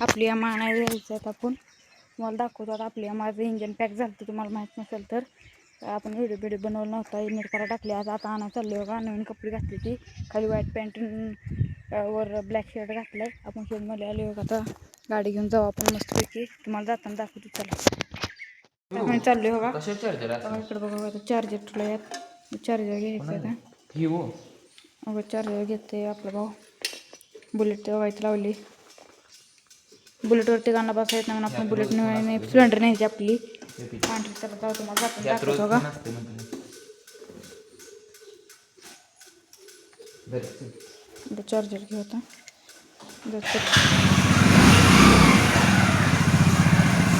आपली एम आणायला जायचं आहेत आपण. तुम्हाला दाखवतो आता आपली माझं इंजन पॅक झालं तर तुम्हाला माहीत नसेल तर आपण व्हिडिओ बनवला नव्हता. नीट करा टाकली आज आता आणा चाललो बघा. नवीन कपडे घातली ती खाली व्हाईट पॅन्ट वर ब्लॅक शर्ट घातलाय. आपण शोधमध्ये आले बघा. आता गाडी घेऊन जाऊ आपण मस्तपैकी. तुम्हाला जाताना दाखवतो चला. आपण चाललोय बघा. इकडे बघा चार्जर ठेवलं यात. चार्जर घ्यायचं आता. अगं चार्जर घेते आपला भाऊ. बुलेट व्हायची लावली. बुलेटवरती गाणं बसा येत नाही म्हणून आपण बुलेट नाही स्प्लेंडर न्यायची आपली पांढरी. चला जाऊ तुम्हाला जाताना दाखवतो बघा. चार्जर घेऊ आता.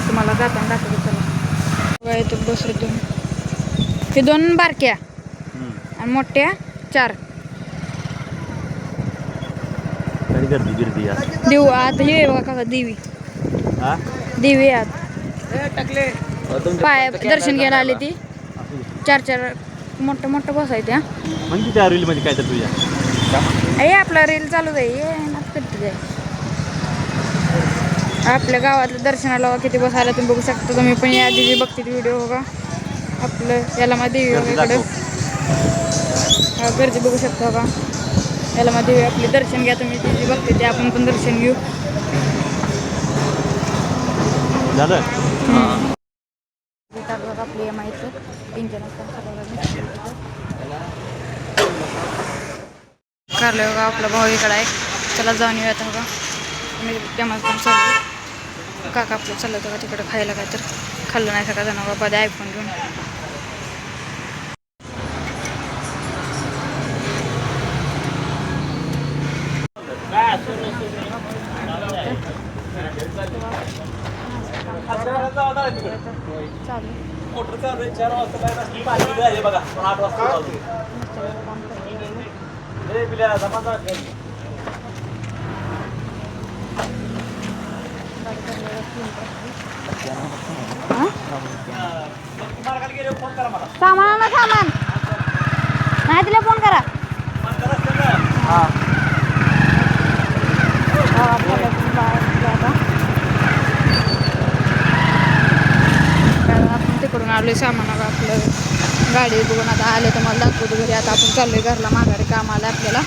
तुम्हाला जाताना दाखवतो चला. बघा इथं दुसरे दोन हे दोन बारक्या आणि मोठ्या 4 देऊ आता हे बघा काका देवी देवी आत पाय दर्शन घ्यायला आली ती 4 मोठं बसायच्या म्हणजे त्या रील मध्ये काय तर तुझ्या हे आपला रील चालू आहे आपल्या गावातलं दर्शनाला किती बसायला तुम्ही बघू शकता. तुम्ही पण या दिदी बघते व्हिडिओ बघा. आपलं याला मध्ये देवी बघा इकडं गर्दी बघू शकता बघा. याला मध्ये आपले दर्शन घ्या तुम्ही. दिदी बघते ते आपण पण दर्शन घेऊ. झालं आपली माहिती इंजन कारलं बघा. आपला भाऊ इकडं आहे. चला जाऊन येऊयात बघा. मी तेव्हा पण चालू काका आपलं चाललं होतं का तिकडं खायला काय तर खाल्लं नाही सगळं जण बाबा दे आयफोन घेऊन. मोटर चालू 4 वाजता बघा 8 वाजता सामान नाही तिला फोन करा. आपण तिकडून आलोय सामान आपलं गाडी बघून आता आले तर मला दाखवतो घरी. आता आपण चाललोय घरला माघारी कामाला आपल्याला.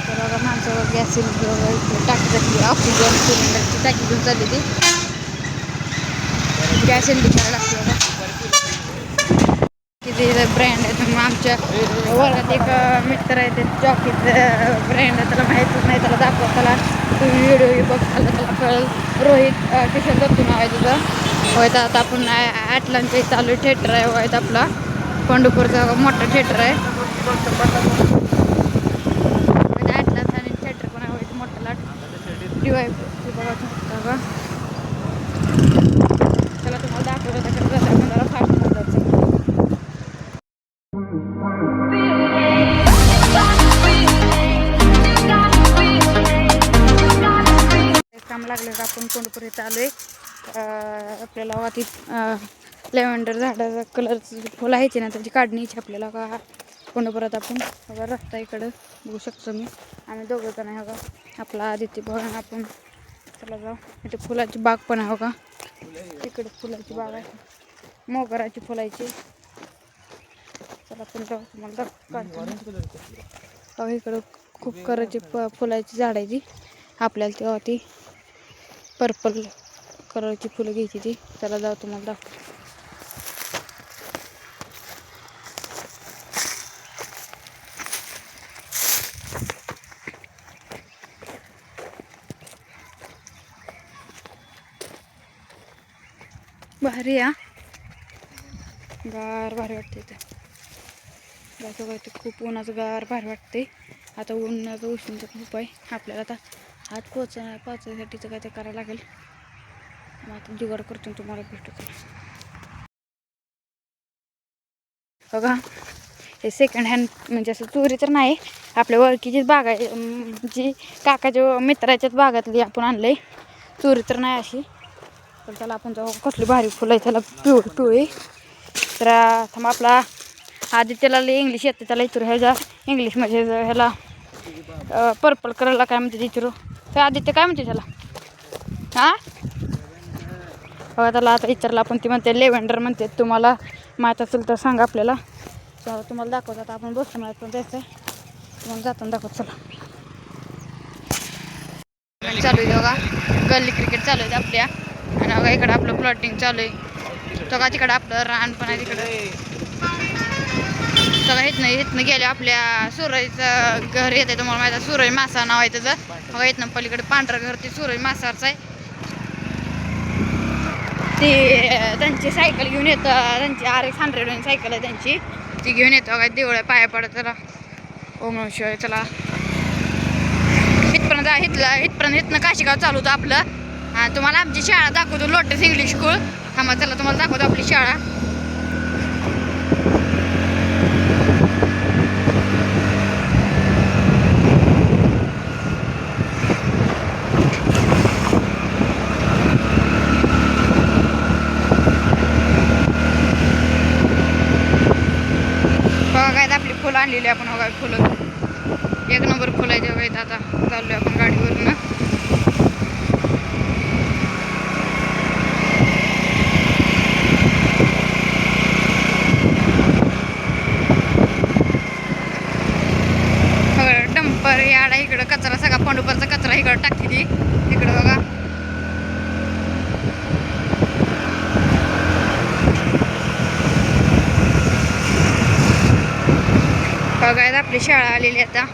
तर बघा माणसावर गॅस सिलेंडर टाकी ऑक्सिजन सिलेंडरची टाकी घेऊन चालली ती गॅस सिलेंडर लागते बघा. किती ब्रँड आहे तुम्ही आमच्या वर्गात एक मित्र आहे ते जॉकीचं ब्रँड आहे. त्याला माहीतच नाही. त्याला दाखवा. त्याला तुम्ही व्हिडिओ बघताला त्याला कळेल. रोहित किशन दत्तू नाव आहे तुझं. होय तर आता आपण ॲटलांच्या चालू थिएटर आहे. होय आपला पंढरपूरचा मोठा थिएटर आहे. ॲटलास आणि थिएटर पण आहे मोठा लाट डिवाय बघा शकता. त्याला तुम्हाला दाखवलं त्याच्यात आपण जरा फास्ट जायचं. काम लागलं का आपण कोंडपुरी चालू आहे. आपल्याला ती लेव्हेंडर झाडाचा कलरचं फुलं आहे ना त्याची काढणीची आपल्याला का कोंडपुरात आपण बघा रस्ता इकडं बघू शकतो मी. आम्ही दोघं जण आहे बघा. आपला आदित्य भवन आपण चला जाऊ. इथे फुलाची बाग पण आहे बघा. इकडे फुलाची बाग आहे मोगराची फुलाची. चला आपण जाऊ तुम्हाला काढतो. इकडं खूप करायची फुलाची झाड आहे ती. आपल्याला तेव्हा ती पर्पल कलरची फुलं घ्यायची ती. चला जाऊ तुम्हाला दाखव. भारी या गार भारी वाटते इथं. जायचं काय ते खूप उन्हाचं गार भारी वाटते. आता उन्हाचं उष्णता खूप आहे. आपल्याला आता आत पोचायसाठीचं काय ते करायला लागेल. मग आता जुगाड करतो तुम्हाला भेटतो. बघा हे सेकंड हँड म्हणजे असं चोरी तर नाही. आपल्या ओळखीचीच बाग आहे. जी काकाच्या मित्राच्याच बागातली आपण आणलंय. चोरी तर नाही अशी. तर त्याला आपण जाऊ कसली भारी फुलं आहे त्याला पिवळी. तर थांबा आपला आदित्यला इंग्लिश येते त्याला इतर ह्याच्या इंग्लिशमध्ये ह्याला पर्पल कलरला काय म्हणते विचारू ते आदित्य काय म्हणते त्याला हां बघा त्याला आता विचारलं आपण ती म्हणते लेव्हेंडर म्हणते तुम्हाला माहीत असेल तर सांगा आपल्याला चला तुम्हाला दाखवत आता आपण बसतो मला पण जायचं आहे तुम्हाला जाताना दाखवत चला चालू आहे बघा गल्ली क्रिकेट चालू आहे आपल्या आणि बघा इकडं आपलं प्लॉटिंग चालू आहे बघा तिकडं आपलं रान पण आहे तिकडं सगळं इथनं गेलं आपल्या सुरईचं घर येते तुम्हाला माहिती आहे सुरई मासा नाव आहे त्याचं बघा इथनं पलीकडे पांढरं घर ते सुरई मासाचं आहे ते त्यांची सायकल घेऊन येतं त्यांची RX-100 सायकल आहे त्यांची ती घेऊन येतो बघा देवळ्या पाया पडत त्याला ओम शिवाय चला इथपर्यंत इथनं काशीगाव चालू होतं आपलं हां तुम्हाला आमची शाळा दाखवतो लोटस इंग्लिश स्कूल थांबा चला तुम्हाला दाखवतो आपली शाळा बघा काय आपली फुलं आणलेली आपण बघा फुलं एक नंबर फुलं आहे तेव्हा इथं आता चाललोय आपण गाडीवरून डंपर याडा इकडं कचरा सगळा पांडुपरचा कचरा इकडं टाकली ती इकडं बघा बघायला आपली शाळा आलेली आता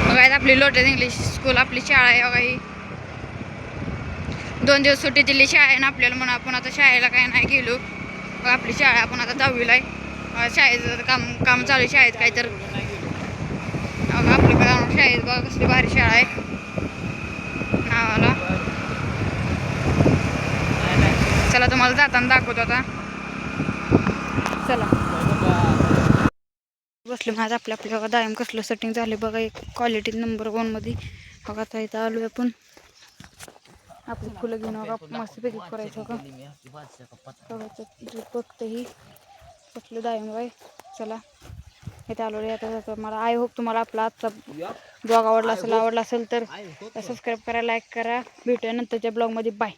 बघायला आपली लोटस इंग्लिश स्कूल आपली शाळा आहे बघा ही 2 दिवस सुट्टी दिली शाळेनं आपल्याला म्हणून आपण आता शाळेला काय नाही गेलो बघा आपली शाळा आपण आता 10वीला आहे शाळेचं काम चालू आहे शाळेत काय तर बघा आपलं शाळेत बघा कसली भारी शाळा आहे नावाला चला तुम्हाला जाताना दाखवतो आता चला बसले माझं आपल्या बघा दायम कसलं सेटिंग झाले बघा एक क्वालिटी नंबर 1 मध्ये बघा आता इथं आलो आपण आपली फुलं घेऊन बघा मस्तपैकी करायचं का बघतं ही कसलं दायम बाय चला इथं आलो रे आता मला आय होप तुम्हाला आपला आजचा ब्लॉग आवडला असेल तर सबस्क्राईब करा लाईक करा भेटूया नंतरच्या ब्लॉगमध्ये बाय